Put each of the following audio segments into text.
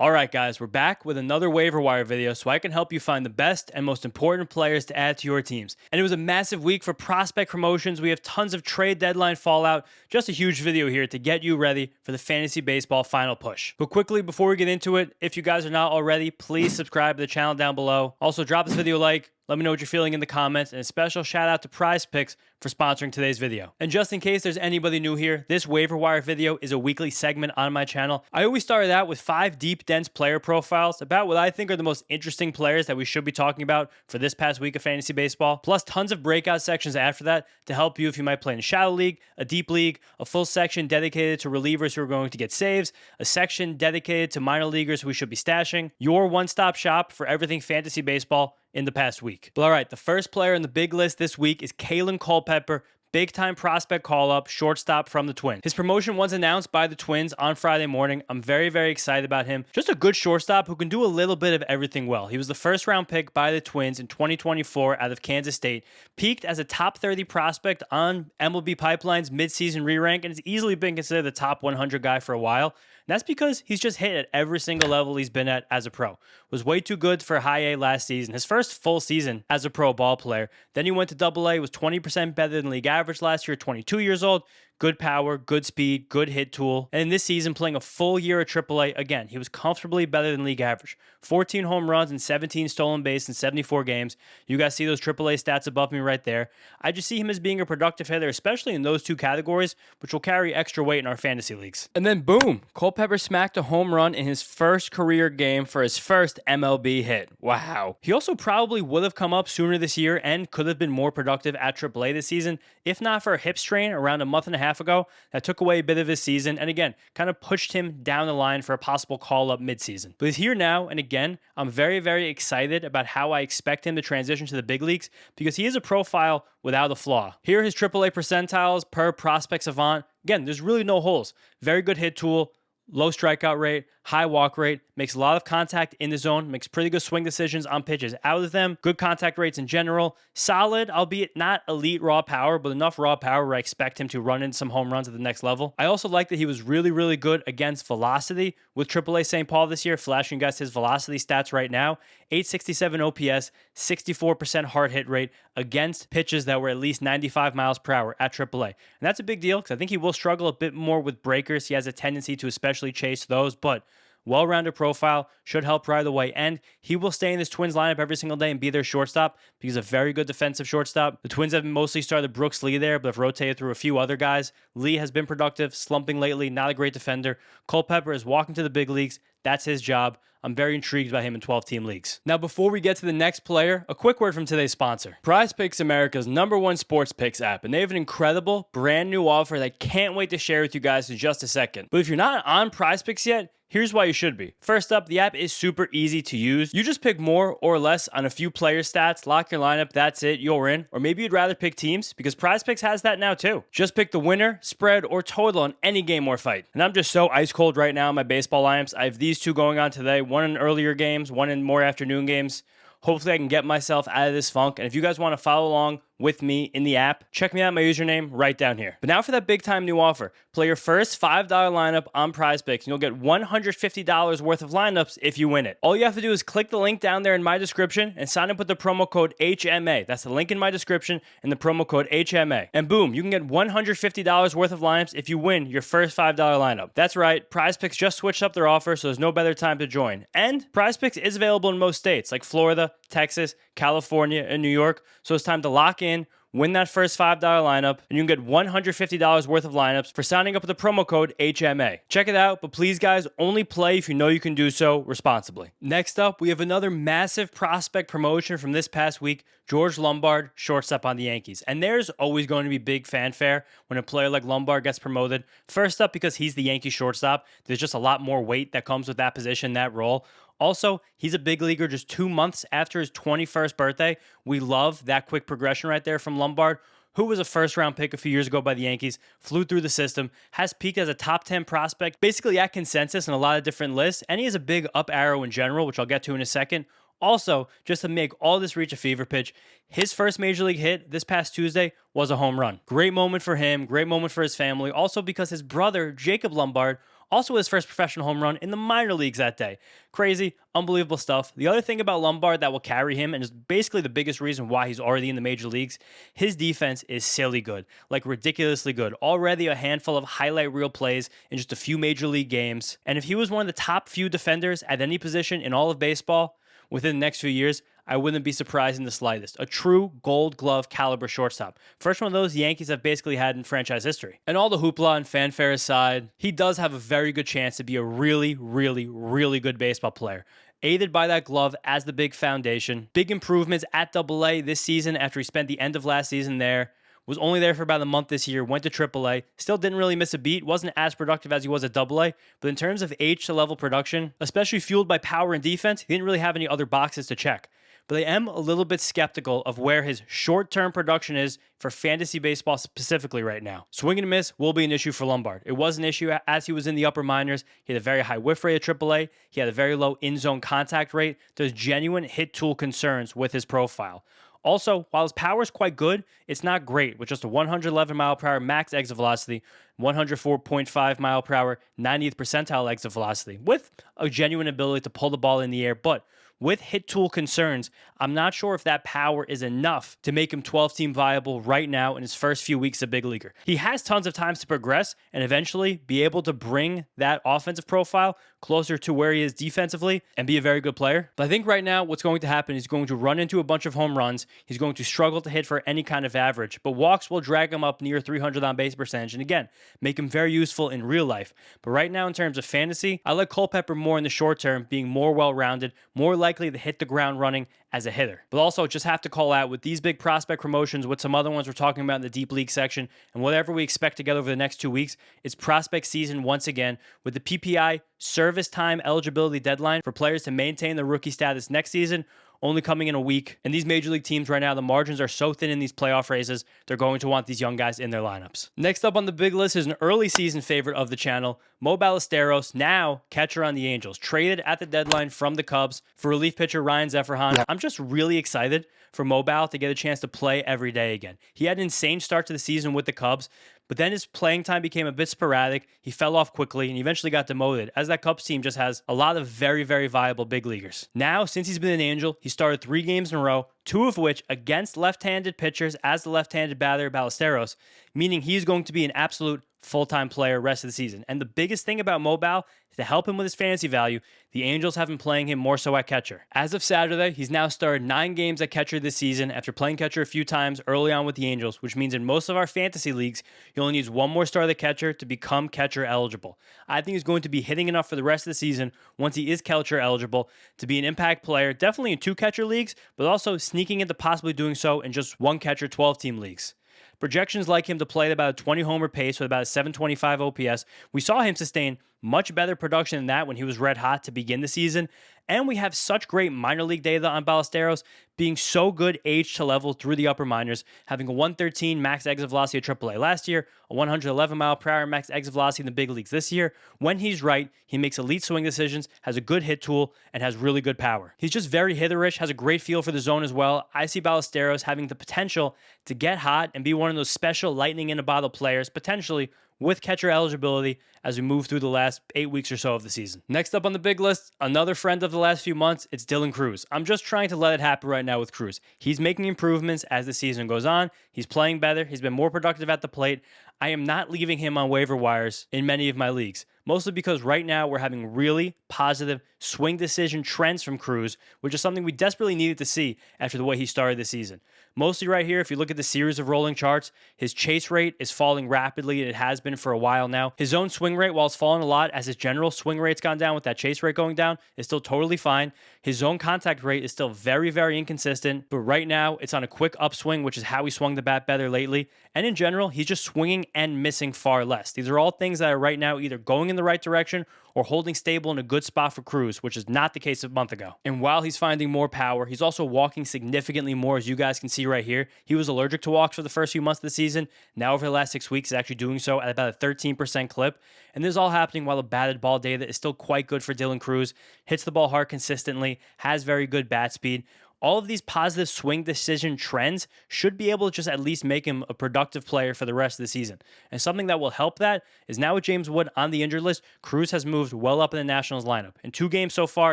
All right, guys, we're back with another waiver wire video so I can help you find the best and most important players to add to your teams. And it was a massive week for prospect promotions. We have tons of trade deadline fallout. Just a huge video here to get you ready for the fantasy baseball final push. But quickly, before we get into it, if you guys are not already, please subscribe to the channel down below. Also, drop this video a like. Let me know what you're feeling in the comments, and a special shout out to Prize Picks for sponsoring today's video. And just in case there's anybody new here, this waiver wire video is a weekly segment on my channel. I always started out with 5 deep, dense player profiles about what I think are the most interesting players that we should be talking about for this past week of fantasy baseball, plus tons of breakout sections after that to help you if you might play in a shallow league, a deep league, a full section dedicated to relievers who are going to get saves, a section dedicated to minor leaguers who we should be stashing, your one-stop shop for everything fantasy baseball in the past week. But all right, the first player on the big list this week is Kalen Culpepper, big-time prospect call-up, shortstop from the Twins. His promotion was announced by the Twins on Friday morning. I'm very, very excited about him. Just a good shortstop who can do a little bit of everything well. He was the first-round pick by the Twins in 2024 out of Kansas State, peaked as a top 30 prospect on MLB Pipeline's midseason re-rank, and has easily been considered the top 100 guy for a while. And that's because he's just hit at every single level he's been at as a pro. Was way too good for high A last season, his first full season as a pro ball player. Then he went to double A, was 20% better than league average last year, 22 years old. Good power, good speed, good hit tool. And in this season, playing a full year at AAA, again, he was comfortably better than league average. 14 home runs and 17 stolen bases in 74 games. You guys see those AAA stats above me right there. I just see him as being a productive hitter, especially in those two categories, which will carry extra weight in our fantasy leagues. And then boom, Culpepper smacked a home run in his first career game for his first MLB hit. Wow. He also probably would have come up sooner this year and could have been more productive at AAA this season, if not for a hip strain around a month and a half ago that took away a bit of his season, and again, kind of pushed him down the line for a possible call-up midseason. But he's here now, and again, I'm very, very excited about how I expect him to transition to the big leagues because he is a profile without a flaw. Here are his AAA percentiles per Prospect Savant. Again, there's really no holes. Very good hit tool, low strikeout rate, high walk rate, makes a lot of contact in the zone, makes pretty good swing decisions on pitches out of them, good contact rates in general, solid, albeit not elite raw power, but enough raw power where I expect him to run in some home runs at the next level. I also like that he was really, really good against velocity with AAA St. Paul this year, flashing you guys his velocity stats right now. 867 OPS, 64% hard hit rate against pitches that were at least 95 miles per hour at AAA. And that's a big deal because I think he will struggle a bit more with breakers. He has a tendency to especially chase those, but well-rounded profile, should help right away, and he will stay in this Twins lineup every single day and be their shortstop because he's a very good defensive shortstop. The Twins have mostly started Brooks Lee there, but have rotated through a few other guys. Lee has been productive, slumping lately, not a great defender. Culpepper is walking to the big leagues. That's his job. I'm very intrigued by him in 12-team leagues. Now, before we get to the next player, a quick word from today's sponsor. Prize Picks, America's #1 sports picks app, and they have an incredible brand new offer that I can't wait to share with you guys in just a second. But if you're not on Prize Picks yet, here's why you should be. First up, the app is super easy to use. You just pick more or less on a few player stats, lock your lineup, that's it, you're in. Or maybe you'd rather pick teams because Prize Picks has that now too. Just pick the winner, spread, or total on any game or fight. And I'm just so ice cold right now in my baseball lineups. I have these two going on today, one in earlier games, one in more afternoon games. Hopefully I can get myself out of this funk. And if you guys want to follow along with me in the app, check me out, my username right down here. But now for that big time new offer. Play your first $5 lineup on Prize Picks, and you'll get $150 worth of lineups if you win it. All you have to do is click the link down there in my description and sign up with the promo code HMA. That's the link in my description and the promo code HMA. And boom, you can get $150 worth of lineups if you win your first $5 lineup. That's right, Prize Picks just switched up their offer, so there's no better time to join. And Prize Picks is available in most states like Florida, Texas, California, and New York. So it's time to lock in, win that first $5 lineup, and you can get $150 worth of lineups for signing up with the promo code HMA. Check it out, but please, guys, only play if you know you can do so responsibly. Next up, we have another massive prospect promotion from this past week, George Lombard, shortstop on the Yankees. And there's always going to be big fanfare when a player like Lombard gets promoted. First up, because he's the Yankee shortstop, there's just a lot more weight that comes with that position, that role. Also, he's a big leaguer just 2 months after his 21st birthday. We love that quick progression right there from Lombard, who was a first-round pick a few years ago by the Yankees, flew through the system, has peaked as a top 10 prospect, basically at consensus in a lot of different lists, and he has a big up arrow in general, which I'll get to in a second. Also, just to make all this reach a fever pitch, his first major league hit this past Tuesday was a home run. Great moment for him, great moment for his family, also because his brother, Jacob Lombard, Also his first professional home run in the minor leagues that day. Crazy, unbelievable stuff. The other thing about Lombard that will carry him, and is basically the biggest reason why he's already in the major leagues, his defense is silly good, like ridiculously good. Already a handful of highlight reel plays in just a few major league games. And if he was one of the top few defenders at any position in all of baseball within the next few years, I wouldn't be surprised in the slightest. A true gold glove caliber shortstop. First one of those the Yankees have basically had in franchise history. And all the hoopla and fanfare aside, he does have a very good chance to be a really, really, really good baseball player. Aided by that glove as the big foundation. Big improvements at AA this season after he spent the end of last season there. Was only there for about a month this year, went to AAA, still didn't really miss a beat, wasn't as productive as he was at AA, but in terms of H to level production, especially fueled by power and defense, he didn't really have any other boxes to check. But I am a little bit skeptical of where his short-term production is for fantasy baseball specifically right now. Swing and miss will be an issue for Lombard. It was an issue as he was in the upper minors. He had a very high whiff rate at AAA. He had a very low in-zone contact rate. There's genuine hit tool concerns with his profile. Also, while his power is quite good, it's not great with just a 111 mile per hour max exit velocity, 104.5 mile per hour 90th percentile exit velocity, with a genuine ability to pull the ball in the air. But with hit tool concerns, I'm not sure if that power is enough to make him 12-team viable right now in his first few weeks of big leaguer. He has tons of times to progress and eventually be able to bring that offensive profile closer to where he is defensively and be a very good player. But I think right now what's going to happen is he's going to run into a bunch of home runs. He's going to struggle to hit for any kind of average, but walks will drag him up near 300 on base percentage and again, make him very useful in real life. But right now in terms of fantasy, I like Culpepper more in the short term, being more well-rounded, more likely to hit the ground running as a hitter. But also just have to call out with these big prospect promotions, with some other ones we're talking about in the deep league section, and whatever we expect to get over the next 2 weeks, it's prospect season once again with the PPI service time eligibility deadline for players to maintain their rookie status next season only coming in a week. And these major league teams right now, the margins are so thin in these playoff races, they're going to want these young guys in their lineups. Next up on the big list is an early season favorite of the channel, Mo Ballesteros, now catcher on the Angels, traded at the deadline from the Cubs for relief pitcher Ryan Zefferhan. I'm just really excited for Mo Ball to get a chance to play every day again. He had an insane start to the season with the Cubs, but then his playing time became a bit sporadic. He fell off quickly and eventually got demoted, as that Cubs team just has a lot of very, very viable big leaguers. Now, since he's been an Angel, he started 3 games in a row, 2 of which against left-handed pitchers as the left-handed batter Ballesteros, meaning he's going to be an absolute full-time player rest of the season. And the biggest thing about Mo Ball is to help him with his fantasy value, the Angels have been playing him more so at catcher. As of Saturday, he's now started 9 games at catcher this season after playing catcher a few times early on with the Angels, which means in most of our fantasy leagues, he only needs 1 more start at catcher to become catcher eligible. I think he's going to be hitting enough for the rest of the season once he is catcher eligible to be an impact player, definitely in 2 catcher leagues, but also sneaking into possibly doing so in just 1 catcher 12-team leagues. Projections like him to play at about a 20 homer pace with about a 725 OPS. We saw him sustain much better production than that when he was red hot to begin the season. And we have such great minor league data on Ballesteros, being so good age to level through the upper minors, having a 113 max exit velocity at AAA last year, a 111 mile per hour max exit velocity in the big leagues this year. When he's right, he makes elite swing decisions, has a good hit tool, and has really good power. He's just very hitterish, has a great feel for the zone as well. I see Ballesteros having the potential to get hot and be one of those special lightning in a bottle players, potentially with catcher eligibility as we move through the last 8 weeks or so of the season. Next up on the big list, another friend of the last few months, it's Dylan Cruz. I'm just trying to let it happen right now with Cruz. He's making improvements as the season goes on. He's playing better. He's been more productive at the plate. I am not leaving him on waiver wires in many of my leagues, mostly because right now we're having really positive swing decision trends from Cruz, which is something we desperately needed to see after the way he started the season. Mostly right here, if you look at the series of rolling charts, his chase rate is falling rapidly, and it has been for a while now. His own swing rate, while it's fallen a lot as his general swing rate's gone down with that chase rate going down, is still totally fine. His zone contact rate is still very, very inconsistent, but right now it's on a quick upswing, which is how he swung the bat better lately. And in general, he's just swinging and missing far less. These are all things that are right now either going in the right direction or holding stable in a good spot for Cruz, which is not the case a month ago. And while he's finding more power, he's also walking significantly more, as you guys can see right here. He was allergic to walks for the first few months of the season. Now over the last 6 weeks, he's actually doing so at about a 13% clip. And this is all happening while the batted ball data is still quite good for Dylan Cruz. Hits the ball hard consistently, has very good bat speed. All of these positive swing decision trends should be able to just at least make him a productive player for the rest of the season. And something that will help that is now with James Wood on the injured list, Cruz has moved well up in the Nationals lineup. In 2 games so far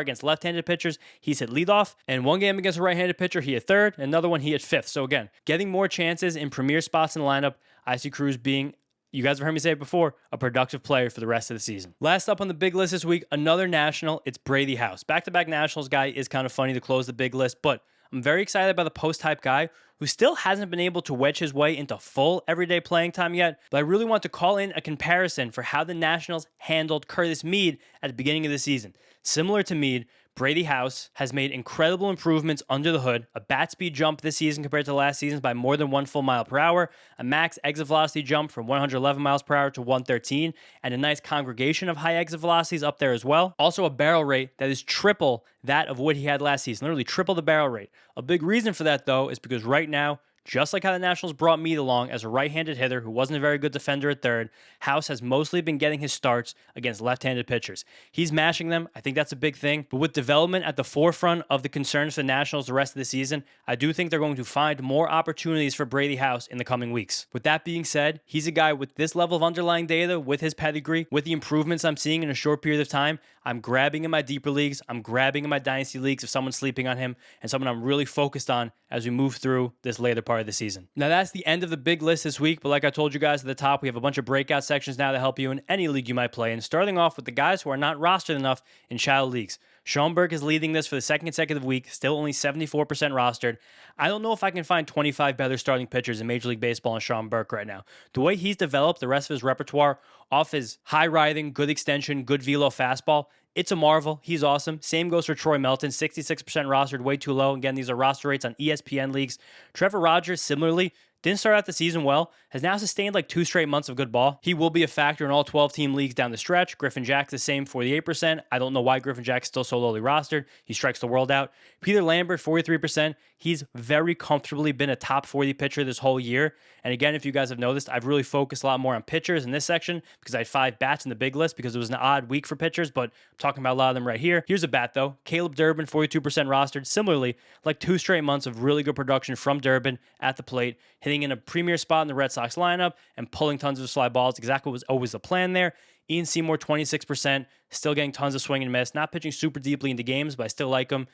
against left-handed pitchers, he's hit leadoff, and 1 game against a right-handed pitcher, he hit third, and another one he hit fifth. So again, getting more chances in premier spots in the lineup, I see Cruz being, you guys have heard me say it before, a productive player for the rest of the season. Last up on the big list this week, another National, it's Brady House. Back-to-back Nationals guy is kind of funny to close the big list, but I'm very excited about the post-type guy who still hasn't been able to wedge his way into full everyday playing time yet, but I really want to call in a comparison for how the Nationals handled Curtis Mead at the beginning of the season. Similar to Mead, Brady House has made incredible improvements under the hood, a bat speed jump this season compared to last season by more than 1 full mile per hour, a max exit velocity jump from 111 miles per hour to 113, and a nice congregation of high exit velocities up there as well. Also a barrel rate that is triple that of what he had last season, literally triple the barrel rate. A big reason for that, though, is because right now, just like how the Nationals brought Mead along as a right-handed hitter who wasn't a very good defender at third, House has mostly been getting his starts against left-handed pitchers. He's mashing them. I think that's a big thing. But with development at the forefront of the concerns for the Nationals the rest of the season, I do think they're going to find more opportunities for Brady House in the coming weeks. With that being said, he's a guy with this level of underlying data, with his pedigree, with the improvements I'm seeing in a short period of time. I'm grabbing in my deeper leagues. I'm grabbing in my dynasty leagues if someone's sleeping on him, and someone I'm really focused on as we move through this later part of the season. Now, that's the end of the big list this week, but like I told you guys at the top, we have a bunch of breakout sections now to help you in any league you might play in, starting off with the guys who are not rostered enough in shallow leagues. Schoenberg is leading this for the second consecutive week, still only 74% rostered. I don't know if I can find 25 better starting pitchers in Major League Baseball than Sean Burke right now. The way he's developed the rest of his repertoire off his high-riding, good extension, good velo fastball, it's a marvel. He's awesome. Same goes for Troy Melton, 66% rostered, way too low. Again, these are roster rates on ESPN leagues. Trevor Rogers, similarly, didn't start out the season well, has now sustained like 2 straight months of good ball. He will be a factor in all 12-team leagues down the stretch. Griffin Jack's the same, 48%. I don't know why Griffin Jack's still so lowly rostered. He strikes the world out. Peter Lambert, 43%. He's very comfortably been a top 40 pitcher this whole year. And again, if you guys have noticed, I've really focused a lot more on pitchers in this section because I had 5 bats in the big list because it was an odd week for pitchers, but I'm talking about a lot of them right here. Here's a bat, though. Caleb Durbin, 42% rostered. Similarly, like 2 straight months of really good production from Durbin at the plate, hitting in a premier spot in the Red Sox lineup and pulling tons of fly balls. Exactly what was always the plan there. Ian Seymour, 26%, still getting tons of swing and miss. Not pitching super deeply into games, but I still like him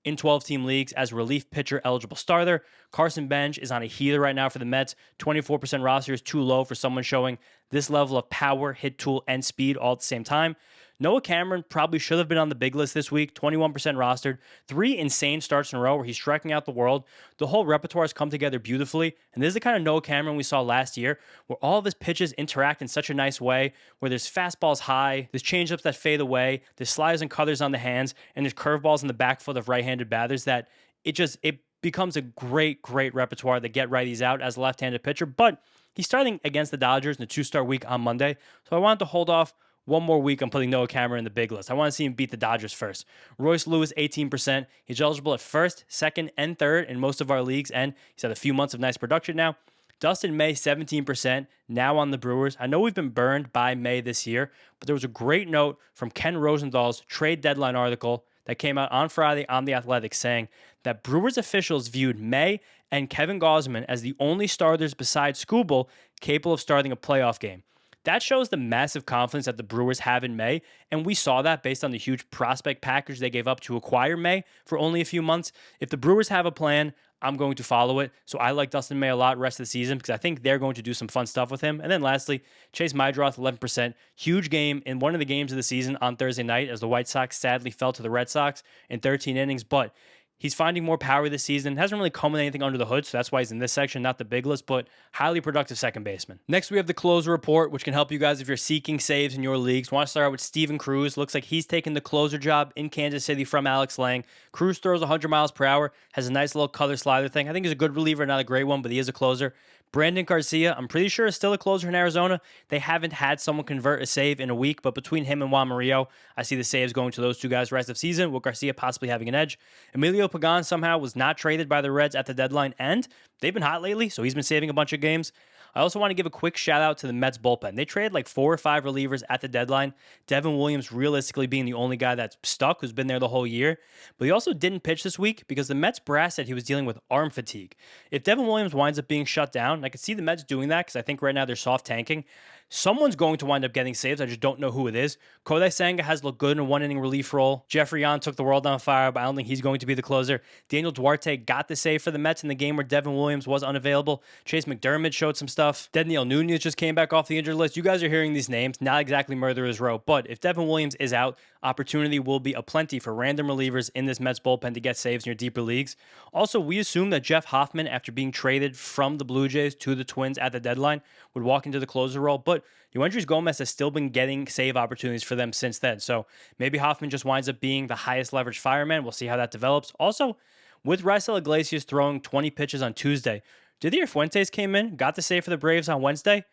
in 12-team leagues as relief pitcher eligible starter. Carson Bench is on a heater right now for the Mets. 24% roster is too low for someone showing this level of power, hit tool, and speed all at the same time. Noah Cameron probably should have been on the big list this week, 21% rostered, 3 insane starts in a row where he's striking out the world. The whole repertoire has come together beautifully, and this is the kind of Noah Cameron we saw last year, where all of his pitches interact in such a nice way, where there's fastballs high, there's changeups that fade away, there's sliders and cutters on the hands, and there's curveballs in the back foot of right-handed batters that it becomes a great repertoire to get righties out as a left-handed pitcher, but he's starting against the Dodgers in a 2-start week on Monday, so I wanted to hold off one more week I'm putting Noah Cameron in the big list. I want to see him beat the Dodgers first. Royce Lewis, 18%. He's eligible at first, second, and third in most of our leagues, and he's had a few months of nice production now. Dustin May, 17%, now on the Brewers. I know we've been burned by May this year, but there was a great note from Ken Rosenthal's trade deadline article that came out on Friday on The Athletic saying that Brewers officials viewed May and Kevin Gausman as the only starters besides Skubal capable of starting a playoff game. That shows the massive confidence that the Brewers have in May, and we saw that based on the huge prospect package they gave up to acquire May for only a few months. If the Brewers have a plan, I'm going to follow it. So I like Dustin May a lot rest of the season because I think they're going to do some fun stuff with him. And then lastly, Chase Mydroth, 11%. Huge game in one of the games of the season on Thursday night as the White Sox sadly fell to the Red Sox in 13 innings, but he's finding more power this season. Hasn't really come with anything under the hood, so that's why he's in this section, not the big list, but highly productive second baseman. Next, we have the closer report, which can help you guys if you're seeking saves in your leagues. I want to start out with Steven Cruz. Looks like he's taking the closer job in Kansas City from Alex Lang. Cruz throws 100 miles per hour, has a nice little color slider thing. I think he's a good reliever, not a great one, but he is a closer. Brandon Garcia, I'm pretty sure is still a closer in Arizona. They haven't had someone convert a save in a week, but between him and Juan Murillo, I see the saves going to those two guys rest of season, with Garcia possibly having an edge. Emilio Pagan somehow was not traded by the Reds at the deadline, and they've been hot lately, so he's been saving a bunch of games. I also want to give a quick shout out to the Mets bullpen. They traded like 4 or 5 relievers at the deadline. Devin Williams realistically being the only guy that's stuck, who's been there the whole year. But he also didn't pitch this week because the Mets brass said he was dealing with arm fatigue. If Devin Williams winds up being shut down, and I could see the Mets doing that because I think right now they're soft tanking, someone's going to wind up getting saves. I just don't know who it is. Kodai Senga has looked good in a one-inning relief role. Jeffrey Yan took the world on fire, but I don't think he's going to be the closer. Daniel Duarte got the save for the Mets in the game where Devin Williams was unavailable. Chase McDermott showed some stuff. Dedniel Nunez just came back off the injured list. You guys are hearing these names, not exactly murderer's row, but if Devin Williams is out, opportunity will be aplenty for random relievers in this Mets bullpen to get saves in your deeper leagues. Also, we assume that Jeff Hoffman, after being traded from the Blue Jays to the Twins at the deadline, would walk into the closer role, but Yoendrys Gomez has still been getting save opportunities for them since then. So maybe Hoffman just winds up being the highest leverage fireman. We'll see how that develops. Also, with Raisel Iglesias throwing 20 pitches on Tuesday, Didier Fuentes came in, got the save for the Braves on Wednesday,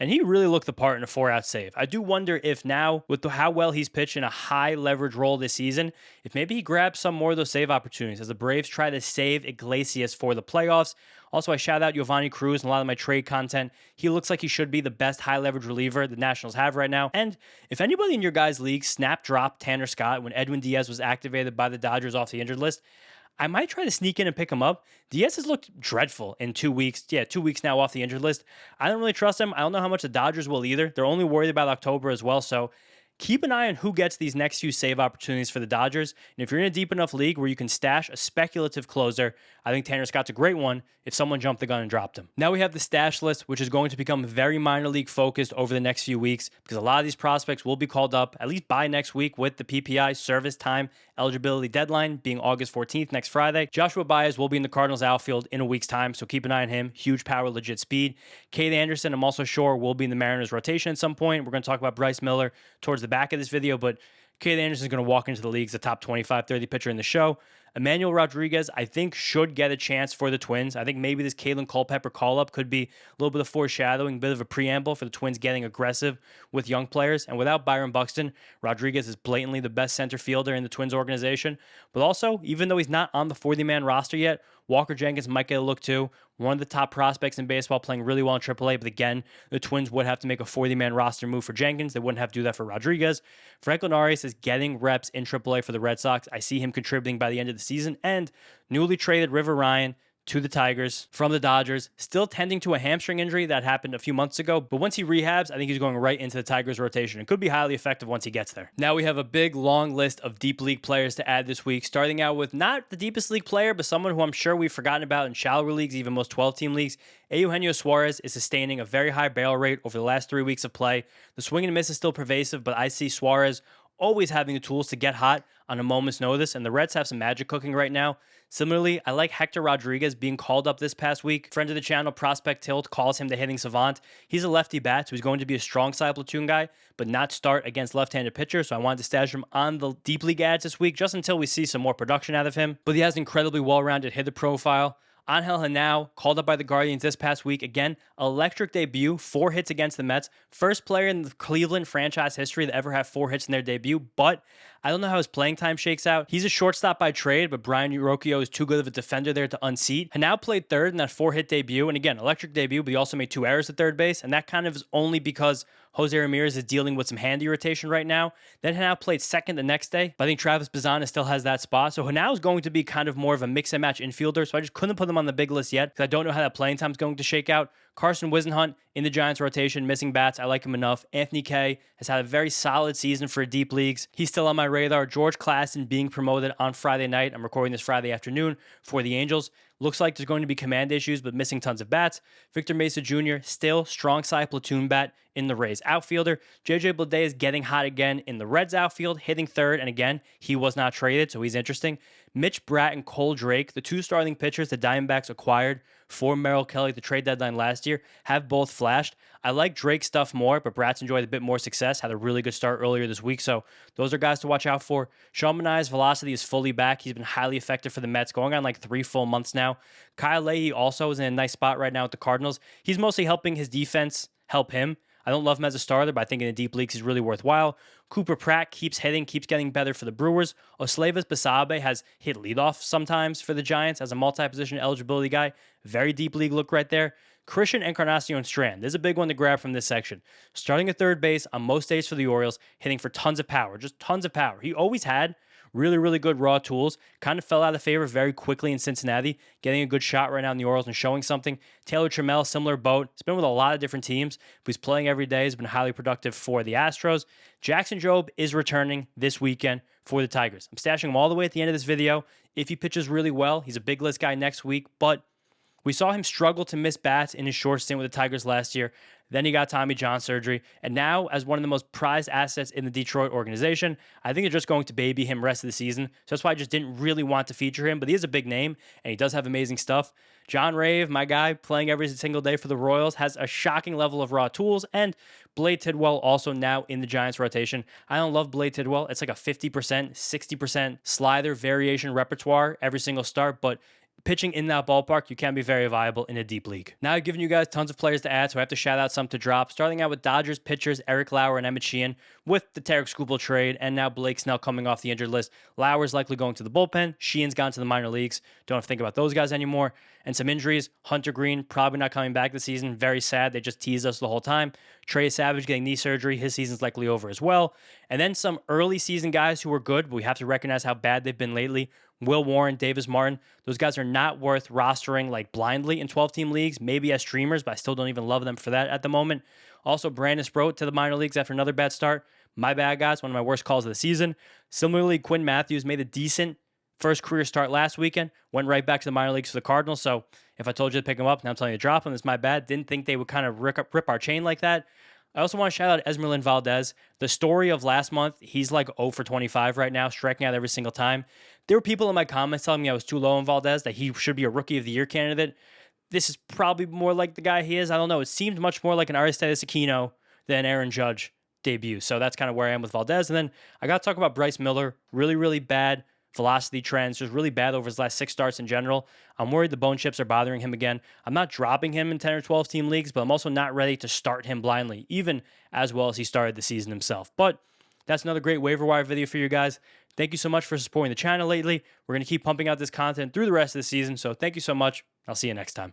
and he really looked the part in a 4-out save. I do wonder if now, with how well he's pitched in a high leverage role this season, if maybe he grabs some more of those save opportunities as the Braves try to save Iglesias for the playoffs. Also, I shout out Giovanni Cruz in a lot of my trade content. He looks like he should be the best high leverage reliever the Nationals have right now. And if anybody in your guys' league snap dropped Tanner Scott when Edwin Diaz was activated by the Dodgers off the injured list, I might try to sneak in and pick him up. Diaz has looked dreadful in 2 weeks. Yeah, 2 weeks now off the injured list. I don't really trust him. I don't know how much the Dodgers will either. They're only worried about October as well. So keep an eye on who gets these next few save opportunities for the Dodgers. And if you're in a deep enough league where you can stash a speculative closer, I think Tanner Scott's a great one if someone jumped the gun and dropped him. Now we have the stash list, which is going to become very minor league focused over the next few weeks because a lot of these prospects will be called up at least by next week with the PPI service time eligibility deadline being August 14th, next Friday. Joshua Baez will be in the Cardinals outfield in a week's time, so keep an eye on him. Huge power, legit speed. Cade Anderson, I'm also sure, will be in the Mariners rotation at some point. We're going to talk about Bryce Miller towards the back of this video, but Cade Anderson is going to walk into the league as a top 25, 30 pitcher in the show. Emmanuel Rodriguez, I think, should get a chance for the Twins. I think maybe this Kalen Culpepper call-up could be a little bit of foreshadowing, a bit of a preamble for the Twins getting aggressive with young players. And without Byron Buxton, Rodriguez is blatantly the best center fielder in the Twins organization. But also, even though he's not on the 40-man roster yet, Walker Jenkins might get a look too. One of the top prospects in baseball, playing really well in AAA. But again, the Twins would have to make a 40-man roster move for Jenkins. They wouldn't have to do that for Rodriguez. Franklin Arias is getting reps in AAA for the Red Sox. I see him contributing by the end of the season. And newly traded River Ryan to the Tigers from the Dodgers, still tending to a hamstring injury that happened a few months ago. But once he rehabs, I think he's going right into the Tigers rotation and could be highly effective once he gets there. Now we have a big, long list of deep league players to add this week, starting out with not the deepest league player, but someone who I'm sure we've forgotten about in shallower leagues, even most 12-team leagues. Eugenio Suarez is sustaining a very high barrel rate over the last 3 weeks of play. The swing and miss is still pervasive, but I see Suarez always having the tools to get hot on a moment's notice, and the Reds have some magic cooking right now. Similarly, I like Hector Rodriguez being called up this past week. Friend of the channel, Prospect Tilt, calls him the hitting savant. He's a lefty bat, so he's going to be a strong side platoon guy, but not start against left-handed pitchers, so I wanted to stash him on the deep league ads this week just until we see some more production out of him. But he has an incredibly well-rounded hitter profile. Angel Henao, called up by the Guardians this past week. Again, electric debut, 4 hits against the Mets. First player in the Cleveland franchise history to ever have 4 hits in their debut, but I don't know how his playing time shakes out. He's a shortstop by trade, but Brian Urocchio is too good of a defender there to unseat. Henao played third in that 4-hit debut, and again, electric debut, but he also made 2 errors at third base, and that kind of is only because Jose Ramirez is dealing with some hand irritation right now. Then Henao played second the next day, but I think Travis Bazzana still has that spot. So Henao is going to be kind of more of a mix and match infielder, so I just couldn't put him on the big list yet because I don't know how that playing time is going to shake out. Carson Wisenhunt in the Giants rotation, missing bats. I like him enough. Anthony Kay has had a very solid season for deep leagues. He's still on my radar. George Klassen being promoted on Friday night. I'm recording this Friday afternoon for the Angels. Looks like there's going to be command issues, but missing tons of bats. Victor Mesa Jr., still strong side platoon bat in the Rays outfielder. JJ Bleday is getting hot again in the Reds outfield, hitting third, and again, he was not traded, so he's interesting. Mitch Bratt and Cole Drake, the 2 starting pitchers the Diamondbacks acquired for Merrill Kelly at the trade deadline last year, have both flashed. I like Drake's stuff more, but Bratt's enjoyed a bit more success, had a really good start earlier this week, so those are guys to watch out for. Sean Manaea's velocity is fully back. He's been highly effective for the Mets, going on like 3 full months now. Kyle Leahy also is in a nice spot right now with the Cardinals. He's mostly helping his defense help him. I don't love him as a starter, but I think in the deep leagues he's really worthwhile. Cooper Pratt keeps hitting, keeps getting better for the Brewers. Oslavas Basabe has hit leadoff sometimes for the Giants as a multi-position eligibility guy. Very deep league look right there. Christian Encarnacion Strand. There's a big one to grab from this section. Starting at third base on most days for the Orioles, hitting for tons of power, just tons of power. He always had really, really good raw tools. Kind of fell out of favor very quickly in Cincinnati, getting a good shot right now in the Orioles and showing something. Taylor Trammell, similar boat. He's been with a lot of different teams, but he's playing every day. He's been highly productive for the Astros. Jackson Jobe is returning this weekend for the Tigers. I'm stashing him all the way at the end of this video. If he pitches really well, he's a big list guy next week, but we saw him struggle to miss bats in his short stint with the Tigers last year. Then he got Tommy John surgery. And now, as one of the most prized assets in the Detroit organization, I think they're just going to baby him rest of the season. So that's why I just didn't really want to feature him. But he is a big name, and he does have amazing stuff. John Rave, my guy, playing every single day for the Royals, has a shocking level of raw tools. And Blade Tidwell also now in the Giants rotation. I don't love Blade Tidwell. It's like a 50%, 60% slider variation repertoire every single start, but pitching in that ballpark, you can be very viable in a deep league. Now I've given you guys tons of players to add, so I have to shout out some to drop. Starting out with Dodgers pitchers Eric Lauer and Emmett Sheehan with the Tarek Skubal trade, and now Blake Snell coming off the injured list. Lauer's likely going to the bullpen. Sheehan's gone to the minor leagues. Don't have to think about those guys anymore. And some injuries. Hunter Green probably not coming back this season. Very sad. They just teased us the whole time. Trey Savage getting knee surgery. His season's likely over as well. And then some early season guys who were good, but we have to recognize how bad they've been lately. Will Warren, Davis Martin. Those guys are not worth rostering like blindly in 12-team leagues, maybe as streamers, but I still don't even love them for that at the moment. Also, Brandon Sproat to the minor leagues after another bad start. My bad, guys. One of my worst calls of the season. Similarly, Quinn Matthews made a decent first career start last weekend. Went right back to the minor leagues for the Cardinals. So if I told you to pick him up, now I'm telling you to drop him. It's my bad. Didn't think they would kind of rip our chain like that. I also want to shout out Esmeralyn Valdez. The story of last month, he's like 0 for 25 right now, striking out every single time. There were people in my comments telling me I was too low on Valdez, that he should be a Rookie of the Year candidate. This is probably more like the guy he is. I don't know. It seemed much more like an Aristides Aquino than Aaron Judge debut. So that's kind of where I am with Valdez. And then I got to talk about Bryce Miller. Really, really bad velocity trends, just really bad over his last 6 starts in general. I'm worried the bone chips are bothering him again. I'm not dropping him in 10 or 12 team leagues, but I'm also not ready to start him blindly, even as well as he started the season himself. But that's another great waiver wire video for you guys. Thank you so much for supporting the channel lately. We're going to keep pumping out this content through the rest of the season, so thank you so much. I'll see you next time.